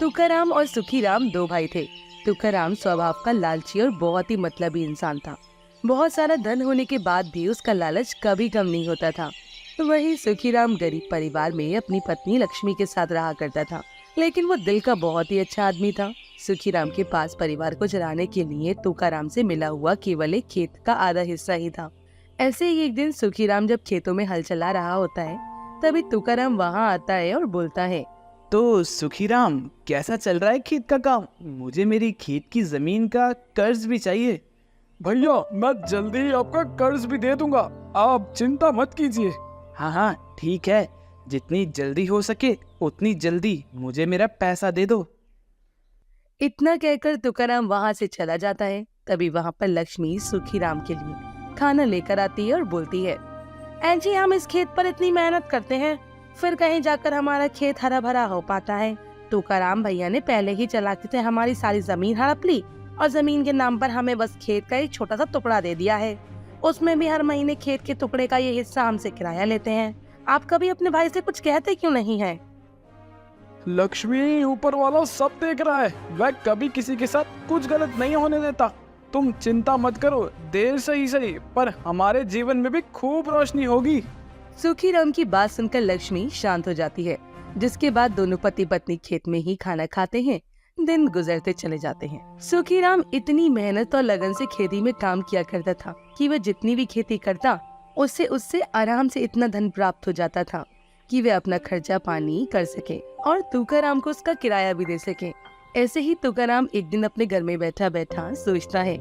तुकाराम और सुखीराम दो भाई थे। तुकाराम स्वभाव का लालची और बहुत ही मतलबी इंसान था। बहुत सारा धन होने के बाद भी उसका लालच कभी कम नहीं होता था। वहीं सुखीराम गरीब परिवार में अपनी पत्नी लक्ष्मी के साथ रहा करता था, लेकिन वो दिल का बहुत ही अच्छा आदमी था। सुखीराम के पास परिवार को चलाने के लिए तुकाराम से मिला हुआ केवल एक खेत का आधा हिस्सा ही था। ऐसे ही एक दिन सुखीराम जब खेतों में हल चला रहा होता है, तभी तुकाराम वहाँ आता है और बोलता है। तो सुखीराम, कैसा चल रहा है खेत का काम? मुझे मेरी खेत की जमीन का कर्ज भी चाहिए। भैया, मैं जल्दी ही आपका कर्ज भी दे दूंगा, आप चिंता मत कीजिए। हाँ हाँ ठीक है, जितनी जल्दी हो सके उतनी जल्दी मुझे मेरा पैसा दे दो। इतना कहकर तुकाराम वहाँ से चला जाता है। तभी वहाँ पर लक्ष्मी सुखीराम के लिए खाना लेकर आती है और बोलती है, जी हम इस खेत पर इतनी मेहनत करते हैं, फिर कहीं जाकर हमारा खेत हरा भरा हो पाता है। तुकाराम भैया ने पहले ही चालाकी से हमारी सारी जमीन हड़प ली और जमीन के नाम पर हमें बस खेत का एक छोटा सा टुकड़ा दे दिया है। उसमें भी हर महीने खेत के टुकड़े का ये हिस्सा हमसे किराया लेते हैं। आप कभी अपने भाई से कुछ कहते क्यों नहीं है? लक्ष्मी, ऊपर वाला सब देख रहा है, वह कभी किसी के साथ कुछ गलत नहीं होने देता। तुम चिंता मत करो, देर से ही सही पर हमारे जीवन में भी खूब रोशनी होगी। सुखीराम की बात सुनकर लक्ष्मी शांत हो जाती है, जिसके बाद दोनों पति पत्नी खेत में ही खाना खाते हैं। दिन गुजरते चले जाते हैं। सुखीराम इतनी मेहनत और लगन से खेती में काम किया करता था कि वह जितनी भी खेती करता उससे उससे आराम से इतना धन प्राप्त हो जाता था कि वे अपना खर्चा पानी कर सके और तुकाराम को उसका किराया भी दे सके। ऐसे ही तुकाराम एक दिन अपने घर में बैठा बैठा सोचता है,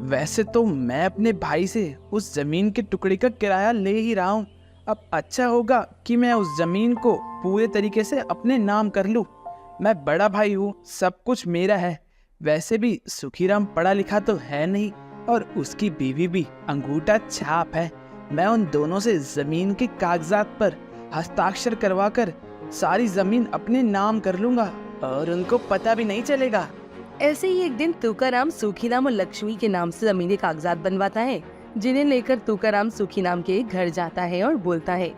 वैसे तो मैं अपने भाई से उस जमीन के टुकड़े का किराया ले ही रहा हूँ। अब अच्छा होगा कि मैं उस जमीन को पूरे तरीके से अपने नाम कर लूँ। मैं बड़ा भाई हूँ, सब कुछ मेरा है। वैसे भी सुखीराम पढ़ा लिखा तो है नहीं और उसकी बीवी भी अंगूठा छाप है। मैं उन दोनों से जमीन के कागजात पर हस्ताक्षर करवाकर सारी जमीन अपने नाम कर लूंगा और उनको पता भी नहीं चलेगा। ऐसे ही एक दिन तुकाराम सुखीराम और लक्ष्मी के नाम से जमीनी कागजात बनवाता है, जिन्हें लेकर तुकाराम सुखीराम के घर जाता है और बोलता है,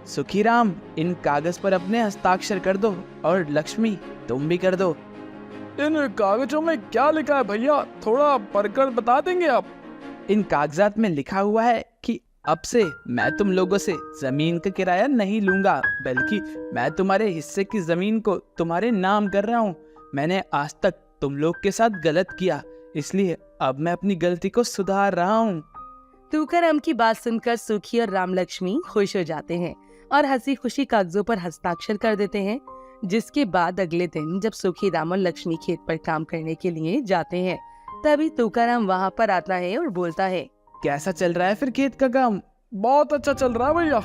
सुखीराम, इन कागज पर अपने हस्ताक्षर कर दो और लक्ष्मी तुम भी कर दो। इन कागजों में क्या लिखा है भैया, थोड़ा पढ़कर बता देंगे आप? इन कागजात में लिखा हुआ है कि अब से मैं तुम लोगों से जमीन का किराया नहीं लूंगा, बल्कि मैं तुम्हारे हिस्से की जमीन को तुम्हारे नाम कर रहा हूँ। मैंने आज तक तुम लोग के साथ गलत किया, इसलिए अब मैं अपनी गलती को सुधार रहा हूँ। तुकाराम की बात सुनकर सुखी और राम लक्ष्मी खुश हो जाते हैं और हंसी खुशी कागजों पर हस्ताक्षर कर देते हैं। जिसके बाद अगले दिन जब सुखी राम और लक्ष्मी खेत पर काम करने के लिए जाते हैं, तभी तुकाराम वहाँ पर आता है और बोलता है, कैसा चल रहा है फिर खेत का काम? बहुत अच्छा चल रहा है भैया।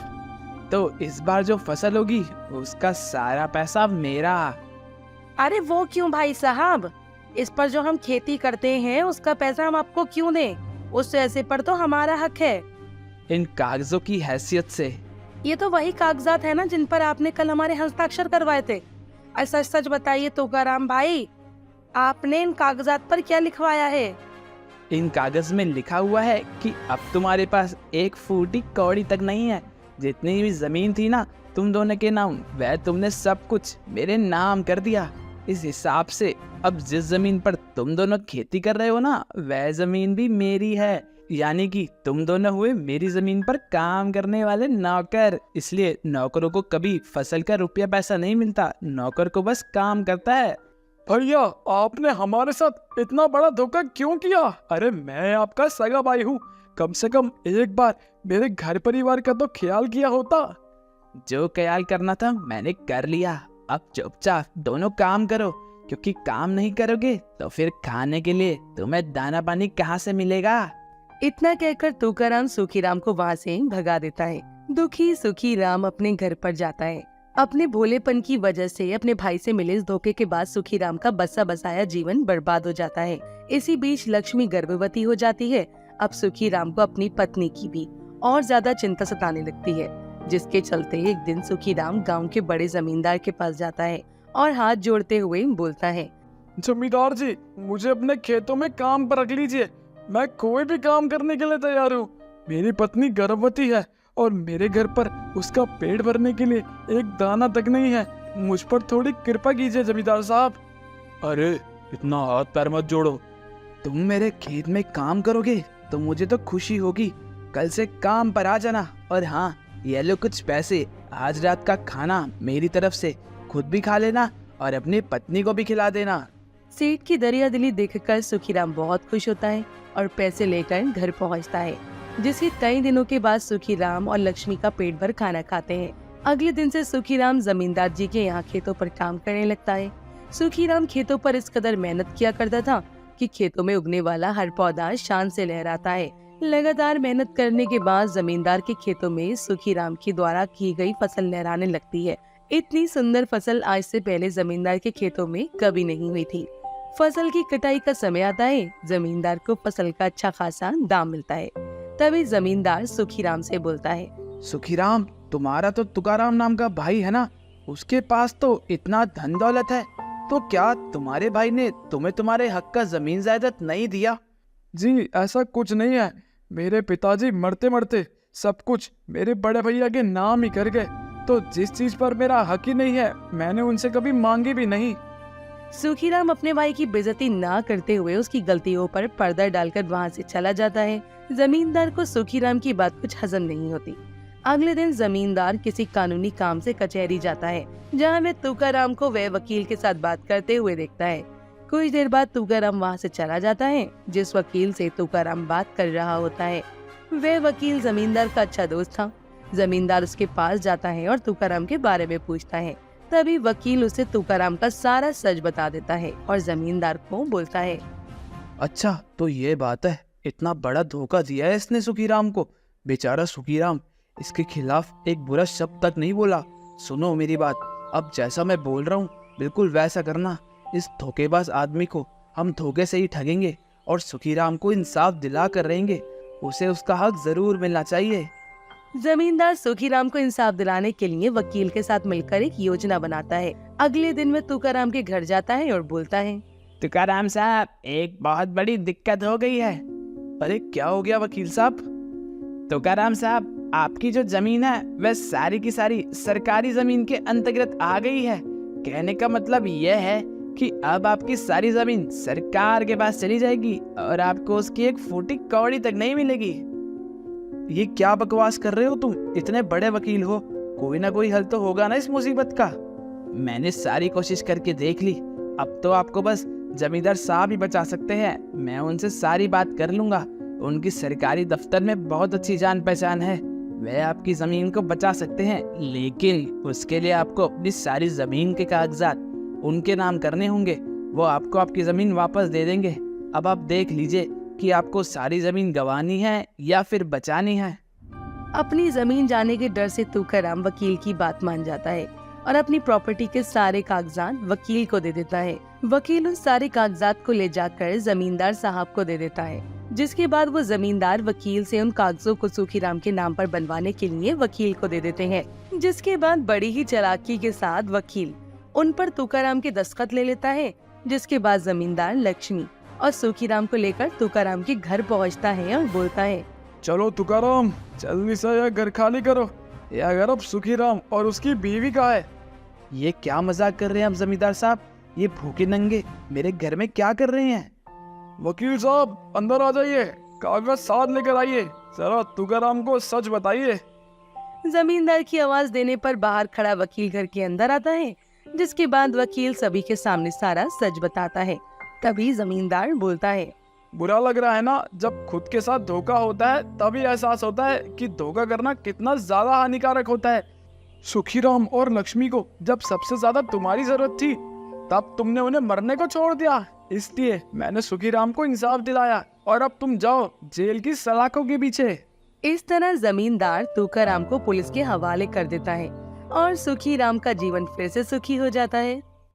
तो इस बार जो फसल होगी उसका सारा पैसा मेरा। अरे वो क्यों भाई साहब, इस पर जो हम खेती करते हैं उसका पैसा हम आपको क्यों दें? उस ऐसे पर तो हमारा हक है। इन कागजों की हैसियत से ये तो वही कागजात है ना जिन पर आपने कल हमारे हस्ताक्षर करवाए थे। सच सच बताइए तुकाराम भाई, आपने इन कागजात पर क्या लिखवाया है? इन कागज में लिखा हुआ है कि अब तुम्हारे पास एक फूटी कौड़ी तक नहीं है। जितनी भी जमीन थी ना तुम दोनों के नाम, वह तुमने सब कुछ मेरे नाम कर दिया। इस हिसाब से अब जिस जमीन पर तुम दोनों खेती कर रहे हो ना, वह जमीन भी मेरी है। यानी कि तुम दोनों हुए मेरी जमीन पर काम करने वाले नौकर। इसलिए नौकरों को कभी फसल का रुपया पैसा नहीं मिलता, नौकर को बस काम करता है। भैया, आपने हमारे साथ इतना बड़ा धोखा क्यों किया? अरे मैं आपका सगा भाई हूँ, कम से कम एक बार मेरे घर परिवार का तो ख्याल किया होता। जो ख्याल करना था मैंने कर लिया। अब चुपचाप दोनों काम करो, क्योंकि काम नहीं करोगे तो फिर खाने के लिए तुम्हें दाना पानी कहाँ से मिलेगा। इतना कहकर तुकाराम सुखीराम को वहाँ से भगा देता है। दुखी सुखीराम अपने घर पर जाता है। अपने भोलेपन की वजह से अपने भाई से मिले इस धोखे के बाद सुखीराम का बसा बसाया जीवन बर्बाद हो जाता है। इसी बीच लक्ष्मी गर्भवती हो जाती है। अब सुखीराम को अपनी पत्नी की भी और ज्यादा चिंता सताने लगती है, जिसके चलते एक दिन सुखीराम गांव के बड़े जमींदार के पास जाता है और हाथ जोड़ते हुए बोलता है, जमींदार जी, मुझे अपने खेतों में काम पर रख लीजिए, मैं कोई भी काम करने के लिए तैयार हूँ। मेरी पत्नी गर्भवती है और मेरे घर पर उसका पेट भरने के लिए एक दाना तक नहीं है, मुझ पर थोड़ी कृपा कीजिए जमींदार साहब। अरे इतना हाथ पैर मत जोड़ो। तुम मेरे खेत में काम करोगे तो मुझे तो खुशी होगी। कल से काम पर आ जाना। और हाँ, ये लो कुछ पैसे, आज रात का खाना मेरी तरफ से, खुद भी खा लेना और अपनी पत्नी को भी खिला देना। सेठ की दरियादिली देखकर सुखीराम बहुत खुश होता है और पैसे लेकर घर पहुंचता है, जिसके कई दिनों के बाद सुखीराम और लक्ष्मी का पेट भर खाना खाते हैं। अगले दिन से सुखीराम जमींदार जी के यहाँ खेतों पर काम करने लगता है। सुखीराम खेतों पर इस कदर मेहनत किया करता था कि खेतों में उगने वाला हर पौधा शान से लहराता है। लगातार मेहनत करने के बाद जमींदार के खेतों में सुखीराम के द्वारा की गई फसल लहराने लगती है। इतनी सुंदर फसल आज से पहले जमींदार के खेतों में कभी नहीं हुई थी। फसल की कटाई का समय आता है। जमींदार को फसल का अच्छा खासा दाम मिलता है। तभी जमींदार सुखीराम से बोलता है, सुखीराम, तुम्हारा तो तुकाराम नाम का भाई है ना, उसके पास तो इतना धन दौलत है, तो क्या तुम्हारे भाई ने तुम्हें तुम्हारे हक का जमीन जायदाद नहीं दिया? जी ऐसा कुछ नहीं है। मेरे पिताजी मरते मरते सब कुछ मेरे बड़े भैया के नाम ही कर गए, तो जिस चीज पर मेरा हक ही नहीं है मैंने उनसे कभी मांगी भी नहीं। सुखीराम अपने भाई की बेइज्जती ना करते हुए उसकी गलतियों पर पर्दा डालकर वहाँ से चला जाता है। जमींदार को सुखीराम की बात कुछ हजम नहीं होती। अगले दिन जमींदार किसी कानूनी काम से कचहरी जाता है, जहाँ वह तुकाराम को वह वकील के साथ बात करते हुए देखता है। कुछ देर बाद तुकाराम वहाँ से चला जाता है। जिस वकील से तुकाराम बात कर रहा होता है वह वकील जमींदार का अच्छा दोस्त था। जमींदार उसके पास जाता है और तुकाराम के बारे में पूछता है। तभी वकील उसे तुकाराम का सारा सच बता देता है और जमींदार को बोलता है, अच्छा तो ये बात है, इतना बड़ा धोखा दिया है इसने सुखीराम को। बेचारा सुखीराम इसके खिलाफ एक बुरा शब्द तक नहीं बोला। सुनो मेरी बात, अब जैसा मैं बोल रहा हूँ बिल्कुल वैसा करना। इस धोखेबाज आदमी को हम धोखे से ही ठगेंगे और सुखीराम को इंसाफ दिला कर रहेंगे। उसे उसका हक जरूर मिलना चाहिए। जमींदार सुखीराम को इंसाफ दिलाने के लिए वकील के साथ मिलकर एक योजना बनाता है। अगले दिन वह तुकाराम के घर जाता है और बोलता है, तुकाराम साहब, एक बहुत बड़ी दिक्कत हो गई है। अरे क्या हो गया वकील साहब? तुकाराम साहब, आपकी जो जमीन है वह सारी की सारी सरकारी जमीन के अंतर्गत आ गई है। कहने का मतलब यह है कि अब आपकी सारी जमीन सरकार के पास चली जाएगी और आपको उसकी एक फूटी कौड़ी तक नहीं मिलेगी। ये क्या बकवास कर रहे हो तुम? इतने बड़े वकील हो, कोई ना कोई हल तो होगा ना इस मुसीबत का। मैंने सारी कोशिश करके देख ली। अब तो आपको बस जमींदार साहब ही बचा सकते हैं। मैं उनसे सारी बात कर लूंगा। उनकी सरकारी दफ्तर में बहुत अच्छी जान पहचान है। वह आपकी जमीन को बचा सकते हैं, लेकिन उसके लिए आपको अपनी सारी जमीन के कागजात उनके नाम करने होंगे। वो आपको आपकी जमीन वापस दे देंगे। अब आप देख लीजिए कि आपको सारी जमीन गंवानी है या फिर बचानी है। अपनी जमीन जाने के डर से तुकाराम वकील की बात मान जाता है और अपनी प्रॉपर्टी के सारे कागजात वकील को दे देता है। वकील उन सारे कागजात को ले जाकर जमींदार साहब को दे देता है, जिसके बाद वो जमींदार वकील से उन कागजों को सुखीराम के नाम पर बनवाने के लिए वकील को दे देते हैं। जिसके बाद बड़ी ही चालाकी के साथ वकील उन पर तुकाराम के दस्तखत ले लेता है। जिसके बाद जमींदार लक्ष्मी और सुखीराम को लेकर तुकाराम के घर पहुंचता है और बोलता है, चलो तुकाराम, जल्दी से यह घर खाली करो। यह घर अब सुखीराम और उसकी बीवी का है। ये क्या मजाक कर रहे हैं आप जमींदार साहब? ये भूखे नंगे मेरे घर में क्या कर रहे हैं? वकील साहब अंदर आ जाइए, कागज साथ लेकर आइए, जरा तुकाराम को सच बताइए। जमींदार की आवाज देने पर बाहर खड़ा वकील घर के अंदर आता है। जिसके बाद वकील सभी के सामने सारा सच बताता है। तभी जमींदार बोलता है, बुरा लग रहा है ना? जब खुद के साथ धोखा होता है तभी एहसास होता है कि धोखा करना कितना ज्यादा हानिकारक होता है। सुखीराम और लक्ष्मी को जब सबसे ज्यादा तुम्हारी जरूरत थी तब तुमने उन्हें मरने को छोड़ दिया। इसलिए मैंने सुखीराम को इंसाफ दिलाया और अब तुम जाओ जेल की सलाखों के पीछे। इस तरह जमींदार तुकाराम को पुलिस के हवाले कर देता है और सुखीराम का जीवन फिर से सुखी हो जाता है।